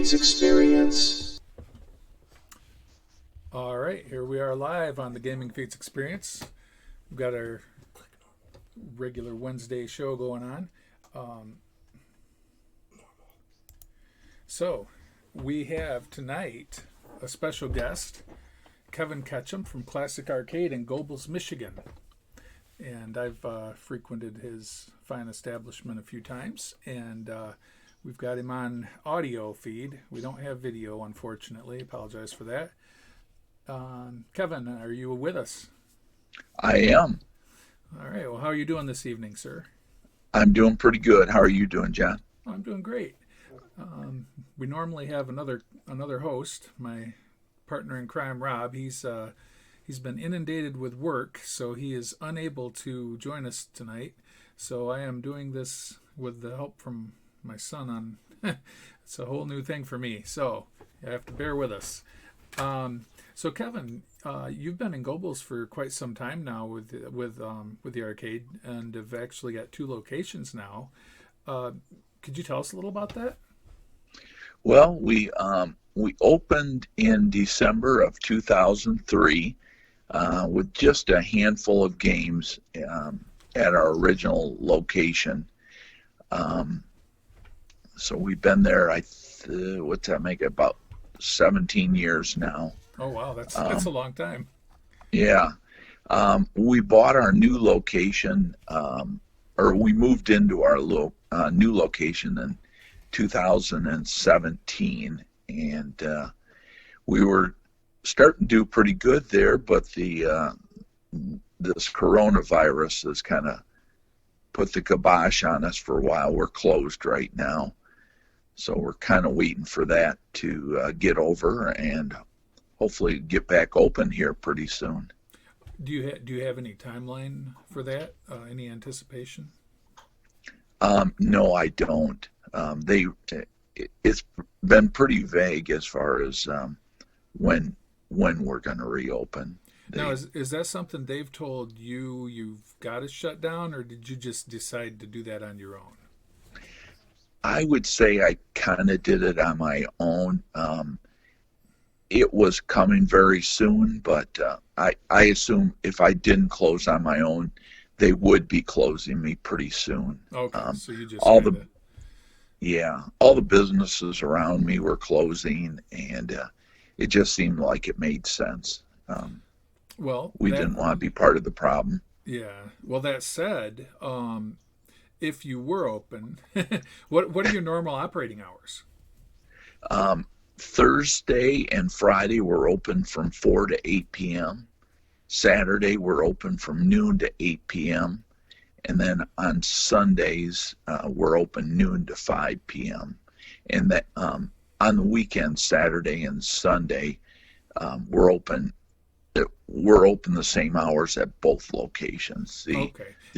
Feeds Experience. All right, here we are live on the Gaming Feats Experience. We've got our regular Wednesday show going on. So, we have tonight a special guest, Kevin Ketchum from Classic Arcade in Gobles, Michigan. And I've frequented his fine establishment a few times, and we've got him on audio feed. We don't have video, unfortunately. Apologize for that. Kevin, are you with us? I am. All right. Well, how are you doing this evening, sir? I'm doing pretty good. How are you doing, John? I'm doing great. We normally have another host, my partner in crime, Rob. He's been inundated with work, so he is unable to join us tonight. So I am doing this with the help from my son. It's a whole new thing for me, so you have to bear with us. So Kevin, you've been in Gobles for quite some time now with the arcade, and have actually got 2 locations now. Could you tell us a little about that? Well, we opened in December of 2003 with just a handful of games at our original location. So we've been there. What's that make it? About 17 years now. Oh wow, that's a long time. Yeah. We bought our new location, or we moved into our new location in 2017, and we were starting to do pretty good there, but this coronavirus has kind of put the kibosh on us for a while. We're closed right now, so we're kind of waiting for that to get over and hopefully get back open here pretty soon. Do you have any timeline for that? Any anticipation? No, I don't. It's been pretty vague as far as when we're going to reopen. Now, is that something they've told you you've got to shut down, or did you just decide to do that on your own? I would say I kind of did it on my own. It was coming very soon, but I assume if I didn't close on my own, they would be closing me pretty soon. Okay, so you just all the businesses around me were closing, and it just seemed like it made sense. We didn't want to be part of the problem. Yeah. Well, that said, if you were open, what are your normal operating hours? Thursday and Friday we're open from 4 to 8 p.m. Saturday we're open from noon to 8 p.m. And then on Sundays we're open noon to 5 p.m. And that on the weekend, Saturday and Sunday, we're open the same hours at both locations. The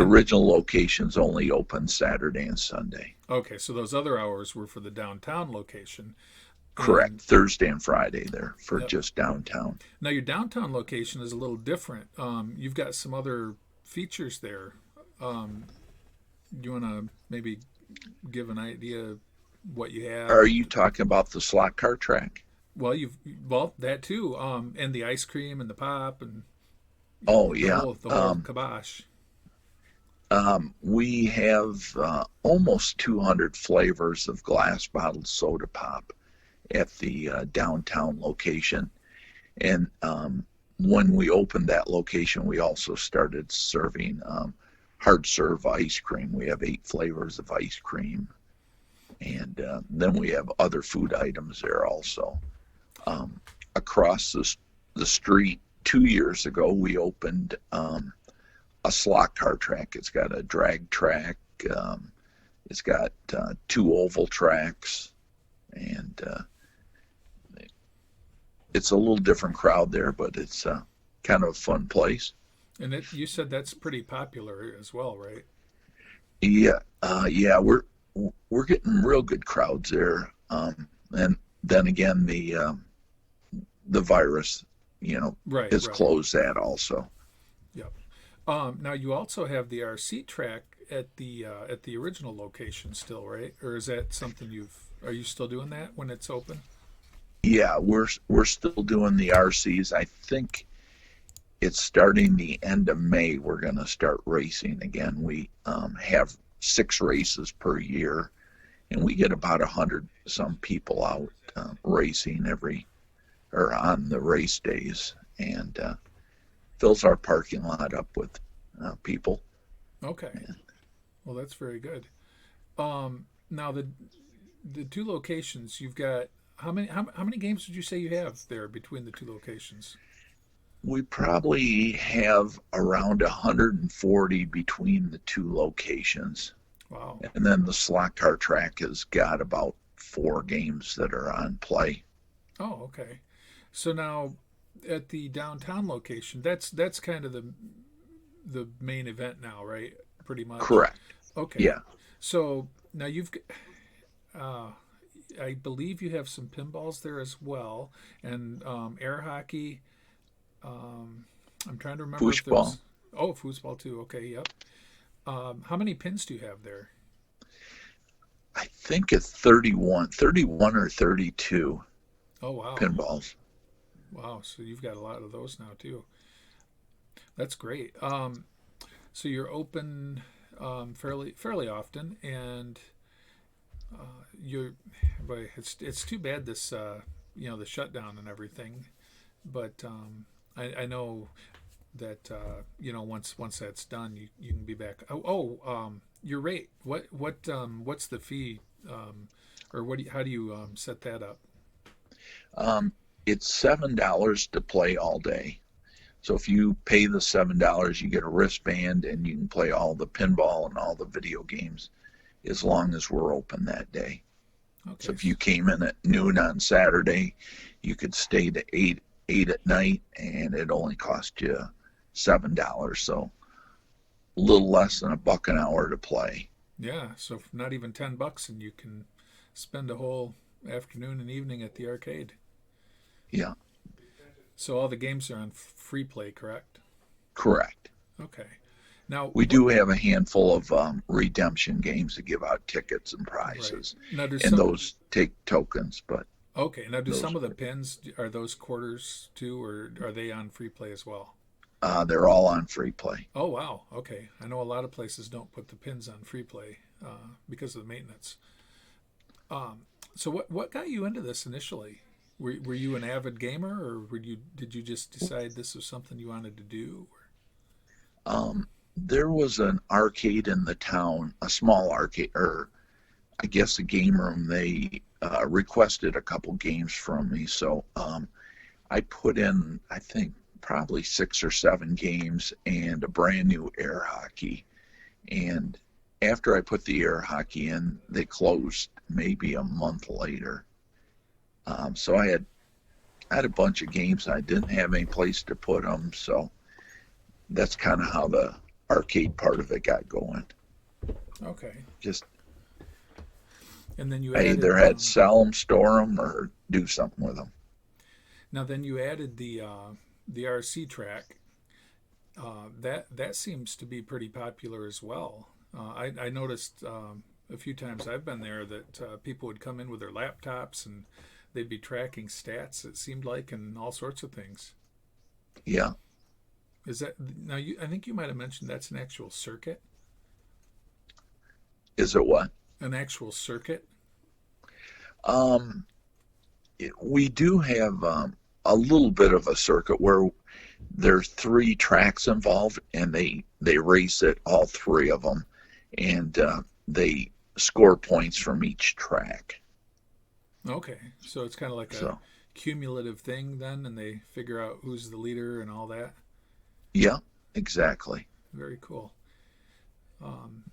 original locations only open Saturday and Sunday. Okay, so those other hours were for the downtown location. Correct. Thursday and Friday there for just downtown. Now your downtown location is a little different. You've got some other features there. Do you want to maybe give an idea of what you have? Are you talking about the slot car track? Well, that too, and the ice cream and the pop and the whole kibosh. We have almost 200 flavors of glass bottled soda pop at the downtown location, and when we opened that location, we also started serving hard serve ice cream. We have 8 flavors of ice cream, and then we have other food items there also. Across the street 2 years ago, we opened a slot car track. It's got a drag track. It's got 2 oval tracks, and it's a little different crowd there, but it's kind of a fun place. And you said that's pretty popular as well, right? Yeah, we're getting real good crowds there, and then again the virus, has closed that also. Yep. Now you also have the RC track at the original location still, right? Or is that something you've Are you still doing that when it's open? Yeah, we're still doing the RCs. I think it's starting the end of May. We're going to start racing again. We have 6 races per year, and we get about 100 some people out racing every or on the race days, and fills our parking lot up with people. Okay. Well, that's very good. Now the two locations you've got. How many games would you say you have there between the two locations? We probably have around 140 between the two locations. Wow. And then the slot car track has got about 4 games that are on play. Oh, okay. So now at the downtown location, that's kind of the main event now, right? Pretty much. Correct. Okay. Yeah. So now uh, I believe you have some pinballs there as well, and air hockey. Um, I'm trying to remember if Foosball. there's. Oh, foosball too. Okay. Yep. How many pins do you have there? I think it's 31 or 32 Oh, wow. pinballs. Wow. So you've got a lot of those now too. That's great. So you're open fairly often, and you're. Boy, it's too bad this the shutdown and everything. But I know that once that's done, you can be back. Your rate. What's the fee? Or how do you set that up? Um, it's $7 to play all day. So if you pay the $7, you get a wristband and you can play all the pinball and all the video games as long as we're open that day. So Okay. if you came in at noon on Saturday, you could stay to eight at night, and it only cost you $7. So a little less than $1 an hour to play. Yeah. So not even $10, and you can spend a whole afternoon and evening at the arcade. Yeah, So all the games are on free play, correct? correct. Okay. Now, We do have a handful of redemption games that give out tickets and right prizes, now, do and some those take tokens, but okay now do those some of the pins are those quarters too, or are they on free play as well? they're all on free play. Oh wow, okay. I know a lot of places don't put the pins on free play because of the maintenance. Um, so what got you into this initially? Were you an avid gamer, or did you just decide this was something you wanted to do? There was an arcade in the town, a small arcade, or I guess a game room. They requested a couple games from me, so I put in, I think, probably 6 or 7 games and a brand new air hockey. And after I put the air hockey in, they closed maybe a month later. So I had a bunch of games. I didn't have any place to put them, so that's kind of how the arcade part of it got going. Okay, Just and then you I either added had to sell them, store them, or do something with them. now then you added the RC track. That seems to be pretty popular as well. I noticed a few times I've been there that people would come in with their laptops and they'd be tracking stats. It seemed like, and all sorts of things. Yeah, Is that now? I think you might have mentioned that's an actual circuit. is it what? An actual circuit. Um, we do have a little bit of a circuit where there's 3 tracks involved, and they race at all 3 of them, and they score points from each track. Okay, so it's kind of like a So cumulative thing then, and they figure out who's the leader and all that. yeah, exactly. Very cool. Um,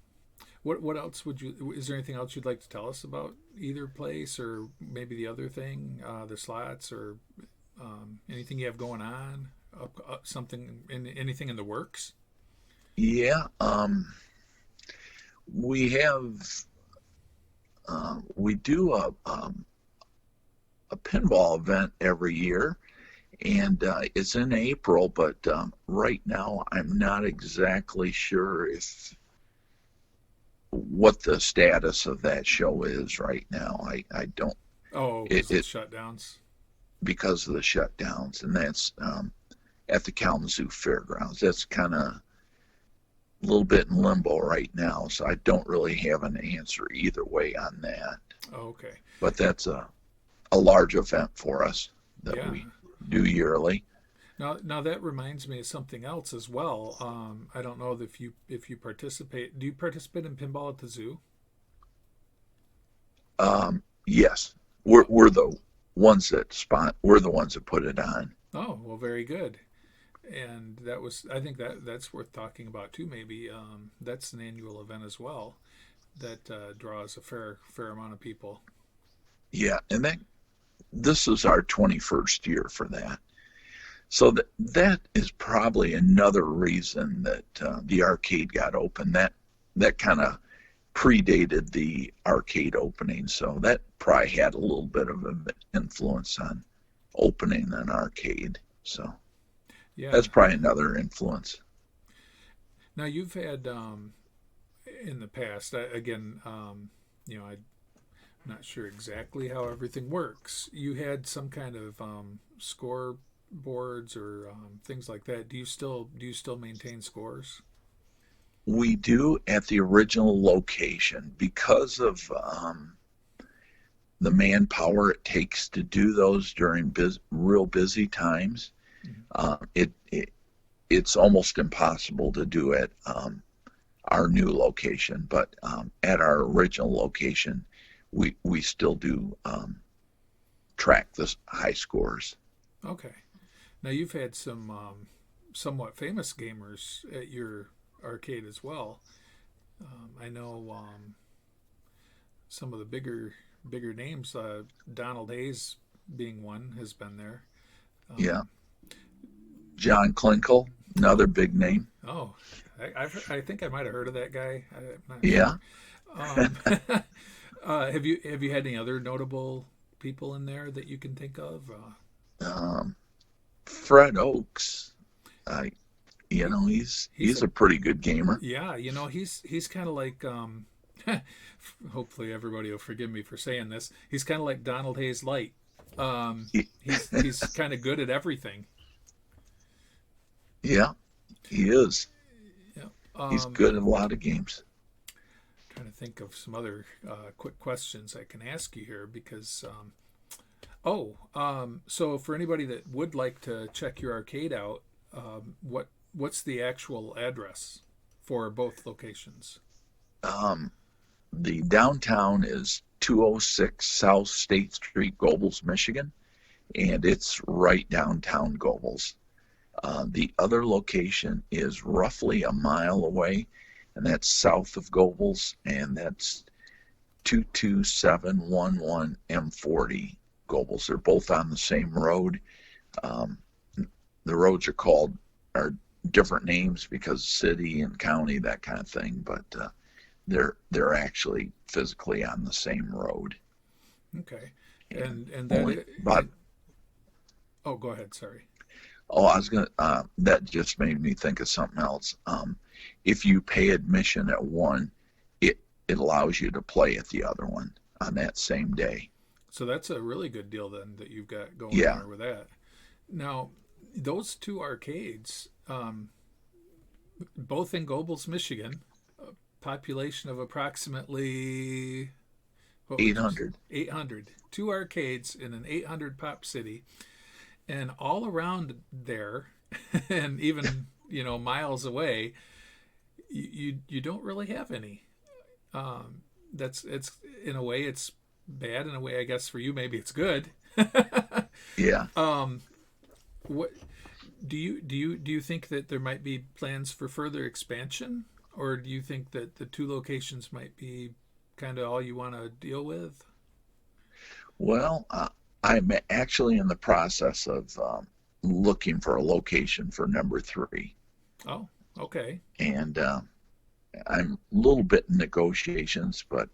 what else would you? Is there anything else you'd like to tell us about either place or maybe the other thing, the slots, or anything you have going on? Something in anything in the works? Yeah, we have we do a pinball event every year, and it's in April, but right now I'm not exactly sure if what the status of that show is right now. I don't Oh, it, because of the it shutdowns. because of the shutdowns, and that's at the Kalamazoo Fairgrounds. That's kind of a little bit in limbo right now, so I don't really have an answer either way on that. Oh, okay. But that's a large event for us that Yeah. we do yearly. Now that reminds me of something else as well. I don't know if you participate. Do you participate in pinball at the zoo? Yes, Oh, we're the ones that we're the ones that put it on. oh, well, very good. And that was, I think that's worth talking about too. Maybe that's an annual event as well that draws a fair amount of people. Yeah, and this is our 21st year for that. So that is probably another reason that the arcade got open. That kind of predated the arcade opening, so that probably had a little bit of an influence on opening an arcade. So Yeah. that's probably another influence. Now you've had in the past. Again, I'm not sure exactly how everything works. You had some kind of score boards or things like that. Do you still maintain scores? We do at the original location because of the manpower it takes to do those during real busy times. Mhm. It's almost impossible to do at our new location, but at our original location, we still do track the high scores. Okay. Now you've had some somewhat famous gamers at your arcade as well. I know some of the bigger names. Donald Hayes being one has been there. Yeah, Um, John Klinkle, another oh, big name. oh, I think I might have heard of that guy. I'm not Yeah, sure. Um, have you had any other notable people in there that you can think of? um, Fred Oakes. I, He he's he's a a pretty good gamer. Yeah, he's kind of like hopefully everybody will forgive me for saying this. He's kind of like Donald Hayes Light. He's kind of good at everything. Yeah, he is. Yeah. He's good at a lot of games. Trying to think of some other quick questions I can ask you here because so for anybody that would like to check your arcade out, what's the actual address for both locations? Um, the downtown is 206 South State Street, Gobles, Michigan, and it's right downtown Gobles. The other location is roughly a mile away, and that's south of Gobles, and that's 22711 M40 Gobles. They're both on the same road. Um, the roads are different names because city and county, that kind of thing, but they're actually physically on the same road. Okay, And and that only about oh, go ahead. Sorry. Oh, I was gonna. That just made me think of something else. If you pay admission at one, it allows you to play at the other one on that same day. So that's a really good deal then that you've got going Yeah. there with that. Now, those two arcades, both in Gobles, Michigan, a population of approximately what would you say? 800. 800. Two arcades in an 800 pop city, and all around there, and even miles away, you don't really have any. That's it's in a way it's bad. In a way, I guess for you maybe it's good. Yeah. um, what do you think that there might be plans for further expansion, or do you think that the two locations might be kind of all you want to deal with? Well, I'm actually in the process of looking for a location for number three, Oh, okay. and I'm a little bit in negotiations, but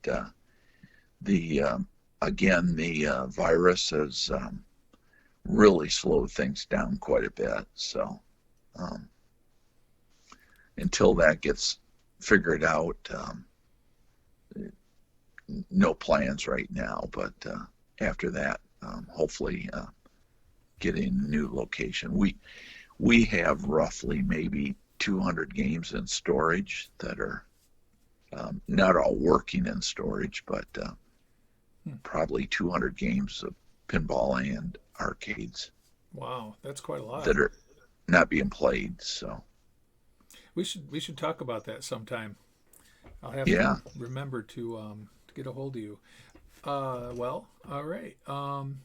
the again the virus has really slowed things down quite a bit. So um, until that gets figured out, no plans right now, but after that, hopefully getting a new location. We have roughly maybe 200 games in storage that are not all working in storage, but probably 200 games of pinball and arcades Wow, that's quite a lot. that are not being played. So We should talk about that sometime. I'll have yeah, to remember to get a hold of you. Well, all right. I'm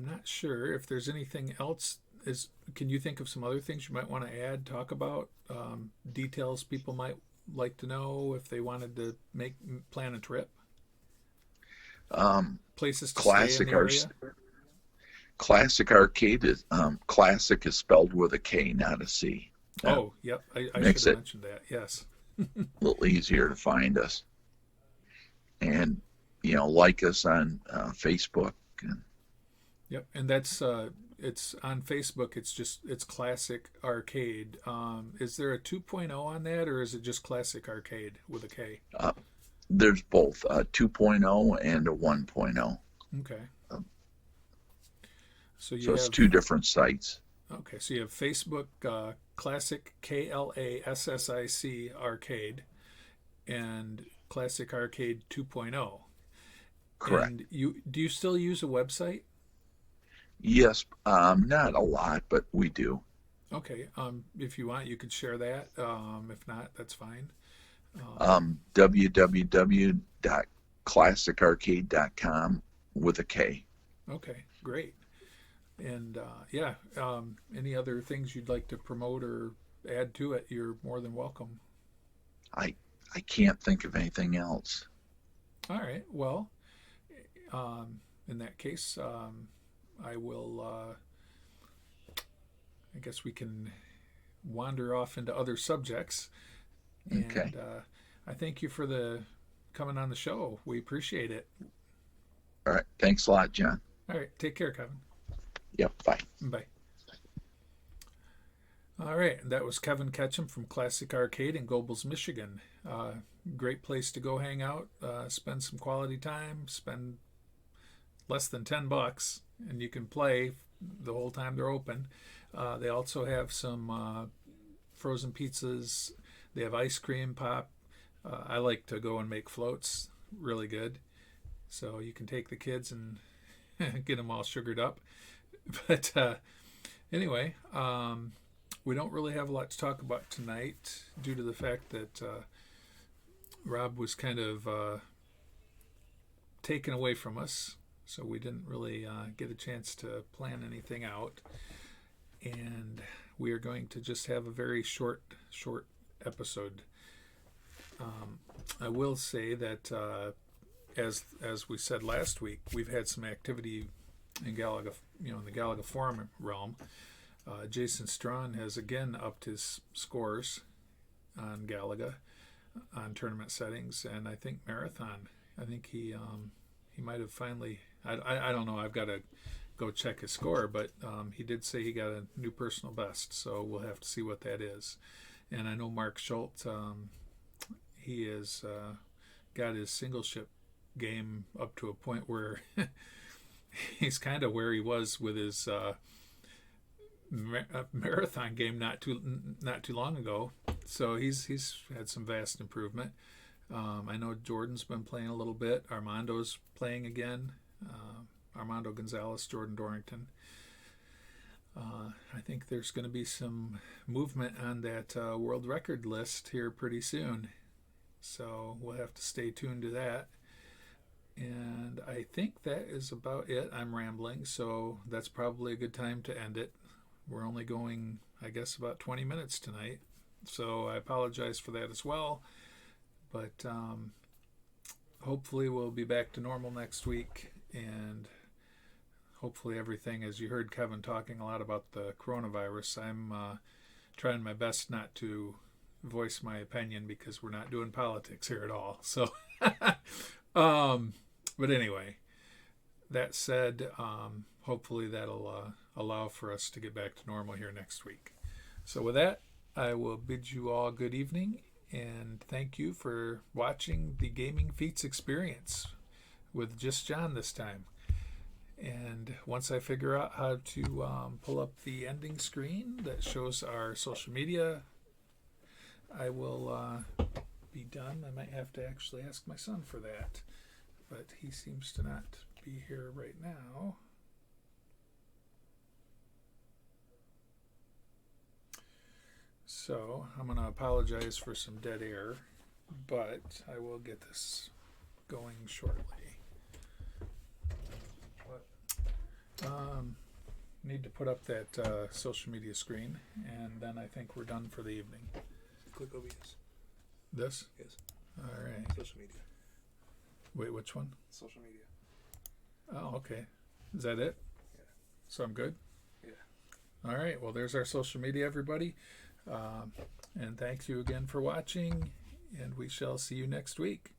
not sure if there's anything else. Can you think of some other things you might want to add, talk about, details people might like to know if they wanted to plan a trip, places to stay in the classic ar- area? classic arcade is classic is spelled with a K, not a C. That Oh, yep. I should makes have it mentioned that. Yes. a little easier to find us. And like us on Facebook. And Yep. And it's on Facebook. It's Classic Arcade. Is there a 2.0 on that, or is it just Classic Arcade with a K? uh, there's both a 2.0 and a 1.0. Okay. Um, So you so it's have two different sites. Okay, so you have Facebook Classic KLASSIC Arcade and Classic Arcade 2.0. Correct. And do you still use a website? Yes, not a lot, but we do. Okay, if you want, you could share that. If not, that's fine. www.classicarcade.com with a K. Okay, great. And yeah, any other things you'd like to promote or add to it, you're more than welcome. I I can't think of anything else. All right, well, in that case, I will. I guess we can wander off into other subjects. Okay. And I thank you for the coming on the show. We appreciate it. All right. Thanks a lot, John. All right, take care, Kevin. Yep. Bye. Bye. All right, that was Kevin Ketchum from Classic Arcade in Gobles, Michigan. Great place to go hang out, spend some quality time, spend less than $10, and you can play the whole time they're open. They also have some frozen pizzas. They have ice cream, pop. I like to go and make floats, really good. So you can take the kids and get them all sugared up. But anyway, we don't really have a lot to talk about tonight due to the fact that Rob was kind of taken away from us. So we didn't really get a chance to plan anything out. And we are going to just have a very short episode. I will say that, as we said last week, we've had some activity in Galaga, in the Galaga Forum realm. Jason Strawn has again upped his scores on Galaga, on tournament settings, and I think Marathon. I think he might have finally. I don't know. I've got to go check his score, but he did say he got a new personal best, so we'll have to see what that is. And I know Mark Schultz, he has got his single ship game up to a point where he's kind of where he was with his marathon game not too long ago. So he's had some vast improvement. I know Jordan's been playing a little bit. Armando's playing again. Armando Gonzalez, Jordan Dorrington. I think there's going to be some movement on that world record list here pretty soon. So we'll have to stay tuned to that. And I think that is about it. I'm rambling, so that's probably a good time to end it. We're only going, I guess, about 20 minutes tonight. So I apologize for that as well. But hopefully we'll be back to normal next week. And hopefully everything, as you heard Kevin talking a lot about the coronavirus, I'm trying my best not to voice my opinion because we're not doing politics here at all. So, but anyway, that said, hopefully that'll allow for us to get back to normal here next week. So with that, I will bid you all good evening, And thank you for watching the Gaming Feats experience with just John this time. And once I figure out how to pull up the ending screen that shows our social media, I will be done. I might have to actually ask my son for that, but he seems to not be here right now. So I'm going to apologize for some dead air, but I will get this going shortly. Need to put up that social media screen, and then I think we're done for the evening. Click OBS. This? Yes. All right. Social media. Wait, which one? Social media. Oh, okay. Is that it? Yeah. So I'm good? Yeah. All right. Well, there's our social media, everybody. And thanks you again for watching, and we shall see you next week.